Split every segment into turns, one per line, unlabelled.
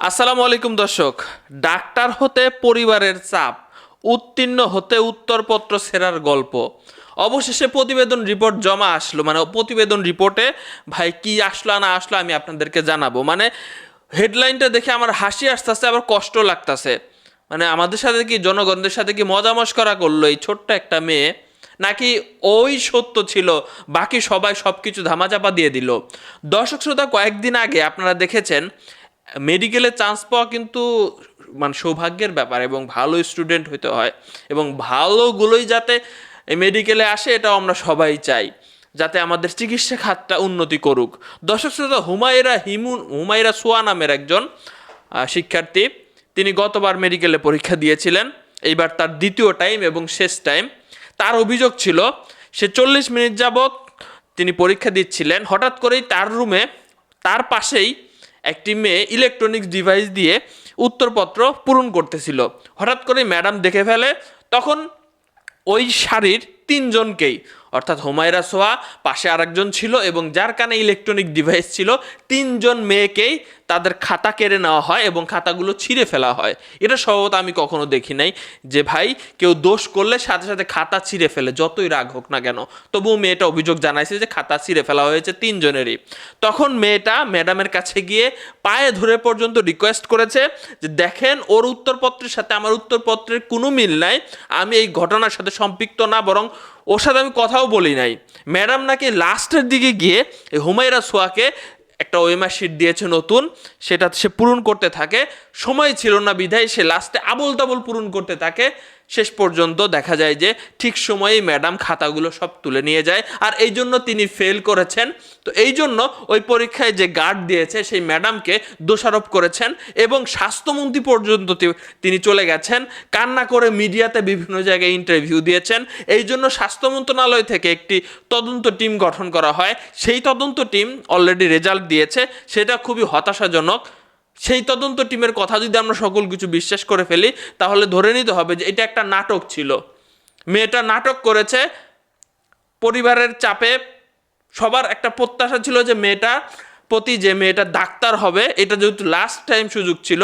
আসসালামু আলাইকুম দর্শক। ডাক্তার হতে পরিবারের চাপ, উত্তীর্ণ হতে উত্তরপত্র ছেঁড়ার গল্প। অবশেষে প্রতিবেদন রিপোর্ট জমা আসলো, মানে প্রতিবেদন রিপোর্টে ভাই কি আসলো না আসলো আমি আপনাদেরকে জানাবো। মানে হেডলাইনটা দেখে আমার হাসি আসতেছে, আবার কষ্ট লাগতেছে। মানে আমাদের সাথে কি, জনগণদের সাথে কি মজা মস্করা করলো এই ছোট্ট একটা মেয়ে, নাকি ওই সত্য ছিল, বাকি সবাই সব কিছু ধামাচাপা দিয়ে দিল? দর্শক শ্রোতা, কয়েকদিন আগে আপনারা দেখেছেন মেডিকেলে চান্স পাওয়া কিন্তু মানে সৌভাগ্যের ব্যাপার, এবং ভালো স্টুডেন্ট হইতে হয়, এবং ভালোগুলোই যাতে মেডিকেলে আসে এটাও আমরা সবাই চাই, যাতে আমাদের চিকিৎসা খাতটা উন্নতি করুক। দর্শক শ্রোতা, হুমায়রা সোয়া নামের একজন শিক্ষার্থী, তিনি গতবার মেডিকেলে পরীক্ষা দিয়েছিলেন, এইবার তার দ্বিতীয় টাইম এবং শেষ টাইম। তার অভিযোগ ছিল সে 40 মিনিট যাবৎ তিনি পরীক্ষা দিচ্ছিলেন, হঠাৎ করেই তার রুমে তার পাশেই একটি মেয়ে ইলেকট্রনিক্স ডিভাইস দিয়ে উত্তরপত্র পূরণ করতেছিল। হঠাৎ করে ম্যাডাম দেখে ফেলে, তখন ওই শাড়ির তিনজনকেই, অর্থাৎ হুমায়রা সোয়া, পাশে আরেকজন ছিল, এবং যার কানে ইলেকট্রনিক ডিভাইস ছিল, তিনজন মেয়েকেই তাদের খাতা কেড়ে নেওয়া হয় এবং খাতাগুলো ছিঁড়ে ফেলা হয়। এটা সম্ভবত আমি কখনো দেখি নাই, যে ভাই কেউ দোষ করলে সাথে সাথে খাতা ছিঁড়ে ফেলে, যতই রাগ হোক না কেন। তবুও মেয়েটা অভিযোগ জানাইছে যে খাতা ছিঁড়ে ফেলা হয়েছে তিনজনেরই। তখন মেয়েটা ম্যাডামের কাছে গিয়ে পায়ে ধরে পর্যন্ত রিকোয়েস্ট করেছে যে দেখেন, ওর উত্তরপত্রের সাথে আমার উত্তরপত্রের কোনো মিল নাই, আমি এই ঘটনার সাথে সম্পৃক্ত না, বরং ওর সাথে আমি কথাও বলি নাই। ম্যাডাম নাকি লাস্টের দিকে গিয়ে এই হুমায়রা সোয়াকে একটা ওএমআর শিট দিয়েছে নতুন, সেটা সে পূরণ করতে থাকে। সময় ছিল না বিধায় সে লাস্টে আবল তাবল পূরণ করতে থাকে। শেষ পর্যন্ত দেখা যায় যে ঠিক সময়েই ম্যাডাম খাতাগুলো সব তুলে নিয়ে যায়, আর এই জন্য তিনি ফেল করেছেন। তো এই জন্য ওই পরীক্ষায় যে গার্ড দিয়েছে সেই ম্যাডামকে দোষারোপ করেছেন, এবং স্বাস্থ্যমন্ত্রী পর্যন্ত তিনি চলে গেছেন, কান্না করে মিডিয়াতে বিভিন্ন জায়গায় ইন্টারভিউ দিয়েছেন। এই জন্য স্বাস্থ্য মন্ত্রণালয় থেকে একটি তদন্ত টিম গঠন করা হয়। সেই তদন্ত টিম অলরেডি রেজাল্ট দিয়েছে, সেটা খুবই হতাশাজনক। সেই তদন্ত টিমের কথা যদি আমরা সকল কিছু বিশ্বাস করে ফেলি, তাহলে ধরে নিতে হবে যে এটা একটা নাটক ছিল। মেয়েটা নাটক করেছে পরিবারের চাপে। সবার একটা প্রত্যাশা ছিল যে মেয়েটা ডাক্তার হবে, এটা যেহেতু লাস্ট টাইম সুযোগ ছিল,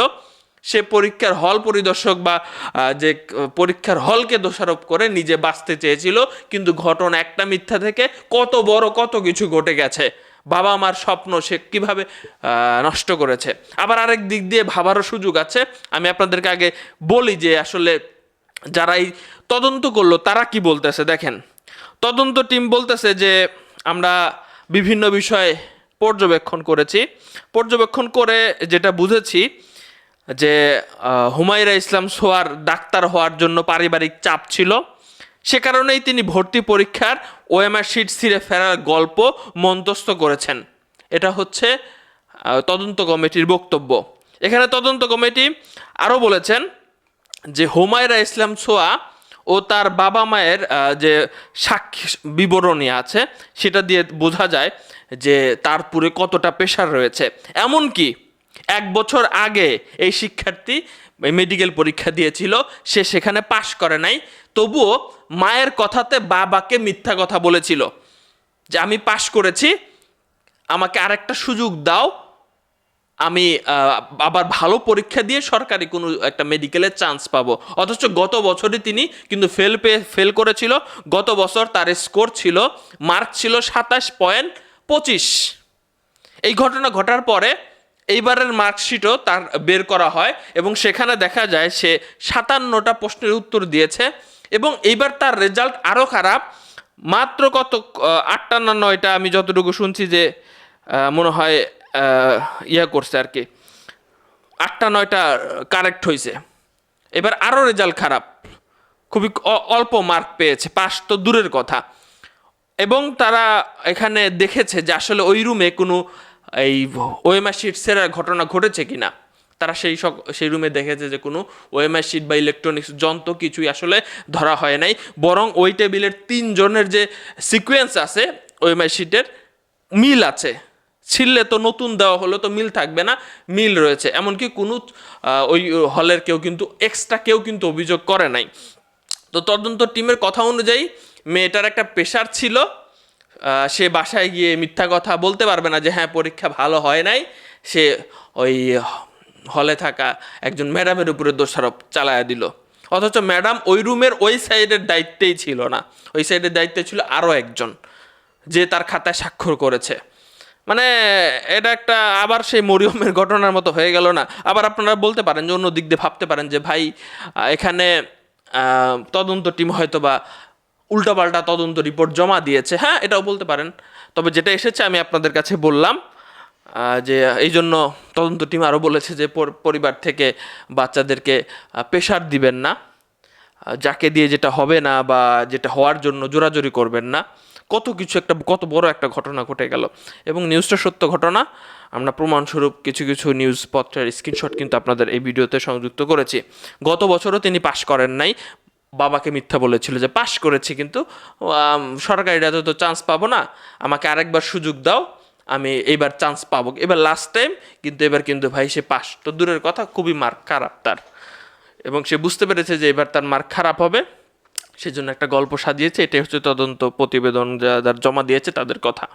সে পরীক্ষার হল পরিদর্শক বা যে পরীক্ষার হলকে দোষারোপ করে নিজে বাঁচতে চেয়েছিল। কিন্তু ঘটনা একটা মিথ্যা থেকে কত বড় কত কিছু ঘটে গেছে। বাবা মার স্বপ্ন সে কিভাবে নষ্ট করেছে। আবার আরেক দিক দিয়ে ভাবারও সুযোগ আছে। আমি আপনাদেরকে আগে বলি যে আসলে যারা এই তদন্ত করলো তারা কি বলতেছে। দেখেন, তদন্ত টিম বলতেছে যে আমরা বিভিন্ন বিষয় পর্যবেক্ষণ করেছি, পর্যবেক্ষণ করে যেটা বুঝেছি যে হুমায়রা ইসলাম সোয়ার ডাক্তার হওয়ার জন্য পারিবারিক চাপ ছিল, সে কারণেই তিনি ভর্তি পরীক্ষার ওএমআর শিট ছিঁড়ে ফেরার গল্প মন্তস্থ করেছেন। এটা হচ্ছে তদন্ত কমিটির বক্তব্য। এখানে তদন্ত কমিটি আরও বলেছেন যে হুমায়রা ইসলাম সোয়া ও তার বাবা মায়ের যে সাক্ষী বিবরণী আছে, সেটা দিয়ে বোঝা যায় যে তার পুরে কতটা প্রেশার রয়েছে। এমনকি 1 বছর আগে এই শিক্ষার্থী মেডিকেল পরীক্ষা দিয়েছিল, সে সেখানে পাশ করে নাই, তবুও মায়ের কথাতে বাবাকে মিথ্যা কথা বলেছিল যে আমি পাশ করেছি, আমাকে আরেকটা সুযোগ দাও, আমি আবার ভালো পরীক্ষা দিয়ে সরকারি কোনো একটা মেডিকেলে চান্স পাবো। অথচ গত বছরই তিনি কিন্তু ফেল করেছিল। গত বছর তার স্কোর ছিল, মার্ক ছিল 27.25। এই ঘটনা ঘটার পরে এইবারের মার্কশিটও তার বের করা হয়, এবং সেখানে দেখা যায় সে 57টা প্রশ্নের উত্তর দিয়েছে, এবং এইবার তার রেজাল্ট আরও খারাপ। মাত্র কত 8টা না 9টা, আমি যতটুকু শুনছি যে মনে হয় করছে আর কি, 8টা 9টা কারেক্ট হয়েছে। এবার আরও রেজাল্ট খারাপ, খুবই অল্প মার্ক পেয়েছে, পাস তো দূরের কথা। এবং তারা এখানে দেখেছে যে আসলে ওই রুমে কোনো এই ওএমআর শিট ছেঁড়ার ঘটনা ঘটেছে কিনা। তারা সেই রুমে দেখেছে যে কোনো ওএমআর শিট বা ইলেকট্রনিক্স যন্ত্র কিছুই আসলে ধরা হয় নাই, বরং ওই টেবিলের 3 জনের যে সিকোয়েন্স আছে ওএমআর শিটের মিল আছে। ছিললে তো নতুন দেওয়া হলো তো মিল থাকবে না, মিল রয়েছে। এমনকি কোনো ওই হলের কেউ কিন্তু অভিযোগ করে নাই। তো তদন্ত টিমের কথা অনুযায়ী মেয়েটার একটা প্রেশার ছিল, সে বাসায় গিয়ে মিথ্যা কথা বলতে পারবে না যে হ্যাঁ পরীক্ষা ভালো হয় নাই। সে ওই হলে থাকা একজন ম্যাডামের উপরে দোষারোপ চালায়া দিল, অথচ ম্যাডাম ওই রুমের ওই সাইডের দায়িত্বেই ছিল না, ওই সাইডের দায়িত্বে ছিল আরও একজন যে তার খাতায় স্বাক্ষর করেছে। মানে এটা একটা আবার সেই মরিয়মের ঘটনার মতো হয়ে গেল না? আবার আপনারা বলতে পারেন যে অন্য দিক দিয়ে ভাবতে পারেন যে ভাই এখানে তদন্ত টিম হয়তো বা উল্টাপাল্টা তদন্ত রিপোর্ট জমা দিয়েছে, হ্যাঁ এটাও বলতে পারেন। তবে যেটা এসেছে আমি আপনাদের কাছে বললাম, যে এই জন্য তদন্ত টিম আরও বলেছে যে পরিবার থেকে বাচ্চাদেরকে প্রেশার দিবেন না, যাকে দিয়ে যেটা হবে না বা যেটা হওয়ার জন্য জোরাজোরি করবেন না। কত কিছু একটা, কত বড় একটা ঘটনা ঘটে গেল, এবং নিউজটা সত্য ঘটনা। আমরা প্রমাণস্বরূপ কিছু কিছু নিউজ পত্রের স্ক্রিনশট কিন্তু আপনাদের এই ভিডিওতে সংযুক্ত করেছি। গত বছরও তিনি পাশ করেন নাই, বাবাকে মিথ্যা বলেছিল যে পাশ করেছি, কিন্তু সরকারিটাতে তো চান্স পাবো না, আমাকে আরেকবার সুযোগ দাও, আমি এইবার চান্স পাবো, এবার লাস্ট টাইম, কিন্তু এবার কিন্তু ভাই সে পাশ তো দূরের কথা, খুবই মার্ক খারাপ তার, এবং সে বুঝতে পেরেছে যে এবার তার মার্ক খারাপ হবে, সেজন্য একটা গল্প সাজিয়েছে। এটাই হচ্ছে তদন্ত প্রতিবেদন যারা জমা দিয়েছে তাদের কথা।